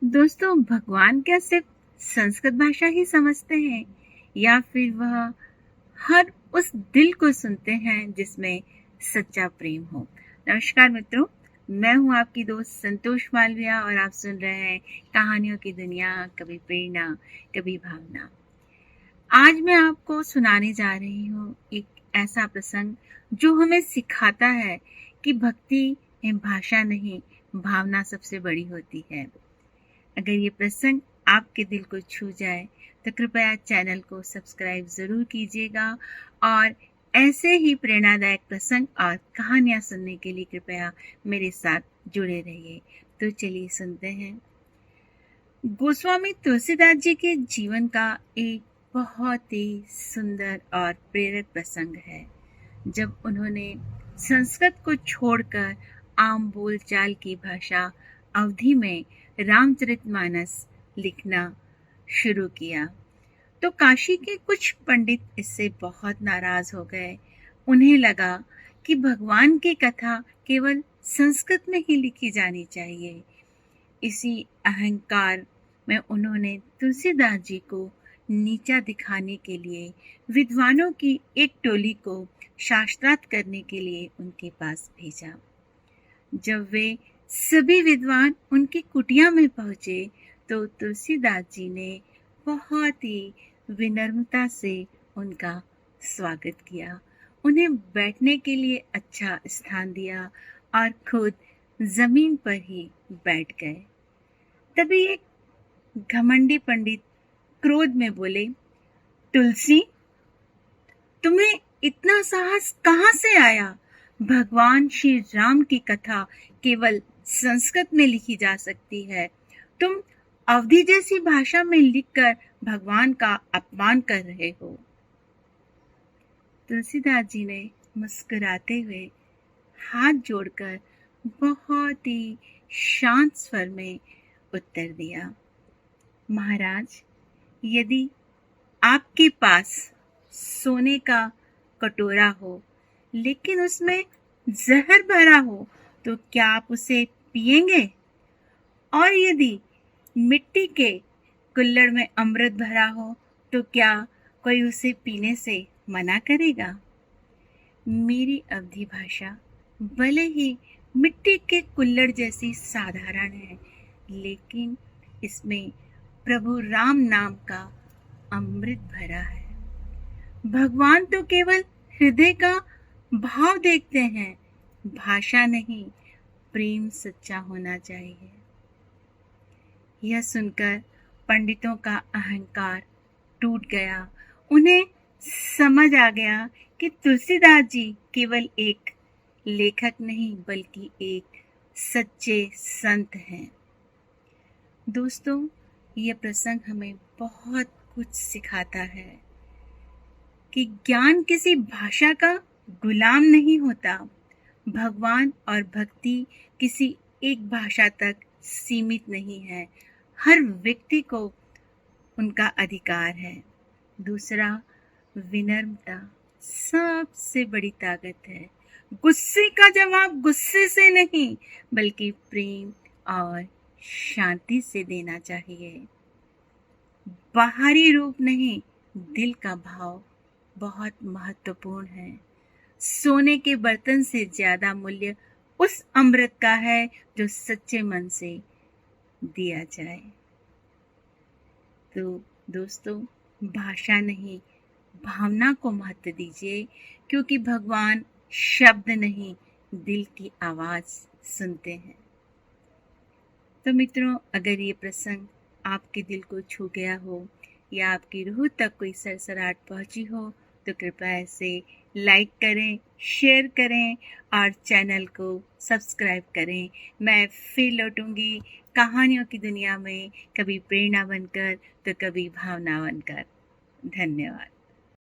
दोस्तों, भगवान क्या सिर्फ संस्कृत भाषा ही समझते हैं या फिर वह हर उस दिल को सुनते हैं जिसमें सच्चा प्रेम हो। नमस्कार मित्रों, मैं हूं आपकी दोस्त संतोष मालविया और आप सुन रहे हैं कहानियों की दुनिया, कभी प्रेरणा कभी भावना। आज मैं आपको सुनाने जा रही हूँ एक ऐसा प्रसंग जो हमें सिखाता है कि भक्ति में भाषा नहीं, भावना सबसे बड़ी होती है। अगर ये प्रसंग आपके दिल को छू जाए तो कृपया चैनल को सब्सक्राइब ज़रूर कीजिएगा और ऐसे ही प्रेरणादायक प्रसंग और कहानियाँ सुनने के लिए कृपया मेरे साथ जुड़े रहिए। तो चलिए सुनते हैं। गोस्वामी तुलसीदास जी के जीवन का एक बहुत ही सुंदर और प्रेरक प्रसंग है जब उन्होंने संस्कृत को छोड़कर आम बोलचाल की भाषा अवधी में रामचरितमानस लिखना शुरू किया तो काशी के कुछ पंडित इससे बहुत नाराज हो गए। उन्हें लगा कि भगवान की कथा केवल संस्कृत में ही लिखी जानी चाहिए। इसी अहंकार में उन्होंने तुलसीदास जी को नीचा दिखाने के लिए विद्वानों की एक टोली को शास्त्रार्थ करने के लिए उनके पास भेजा। जब वे सभी विद्वान उनकी कुटिया में पहुंचे तो तुलसीदास जी ने बहुत ही विनम्रता से उनका स्वागत किया, उन्हें बैठने के लिए अच्छा स्थान दिया और खुद जमीन पर ही बैठ गए। तभी एक घमंडी पंडित क्रोध में बोले, तुलसी, तुम्हें इतना साहस कहाँ से आया? भगवान श्री राम की कथा केवल संस्कृत में लिखी जा सकती है। तुम अवधी जैसी भाषा में लिखकर भगवान का अपमान कर रहे हो। तुलसीदास जी ने मुस्कुराते हुए हाथ जोड़कर बहुत ही शांत स्वर में उत्तर दिया, महाराज, यदि आपके पास सोने का कटोरा हो लेकिन उसमें जहर भरा हो तो क्या आप उसे पिएंगे? और यदि मिट्टी के कुल्हड़ में अमृत भरा हो तो क्या कोई उसे पीने से मना करेगा? मेरी अवधी भाषा भले ही मिट्टी के कुल्हड़ जैसी साधारण है, लेकिन इसमें प्रभु राम नाम का अमृत भरा है। भगवान तो केवल हृदय का भाव देखते हैं, भाषा नहीं, प्रेम सच्चा होना चाहिए। यह सुनकर पंडितों का अहंकार टूट गया। उन्हें समझ आ गया कि तुलसीदास जी केवल एक लेखक नहीं बल्कि एक सच्चे संत हैं। दोस्तों, यह प्रसंग हमें बहुत कुछ सिखाता है कि ज्ञान किसी भाषा का गुलाम नहीं होता। भगवान और भक्ति किसी एक भाषा तक सीमित नहीं है। हर व्यक्ति को उनका अधिकार है। दूसरा, विनम्रता सबसे बड़ी ताकत है। गुस्से का जवाब गुस्से से नहीं बल्कि प्रेम और शांति से देना चाहिए। बाहरी रूप नहीं, दिल का भाव बहुत महत्वपूर्ण है। सोने के बर्तन से ज्यादा मूल्य उस अमृत का है जो सच्चे मन से दिया जाए। तो दोस्तों, भाषा नहीं, भावना को महत्व दीजिए, क्योंकि भगवान शब्द नहीं, दिल की आवाज सुनते हैं। तो मित्रों, अगर ये प्रसंग आपके दिल को छू गया हो या आपकी रूह तक कोई सरसराहट पहुंची हो तो कृपया इसे लाइक करें, शेयर करें और चैनल को सब्सक्राइब करें। मैं फिर लौटूंगी कहानियों की दुनिया में, कभी प्रेरणा बनकर तो कभी भावना बनकर। धन्यवाद।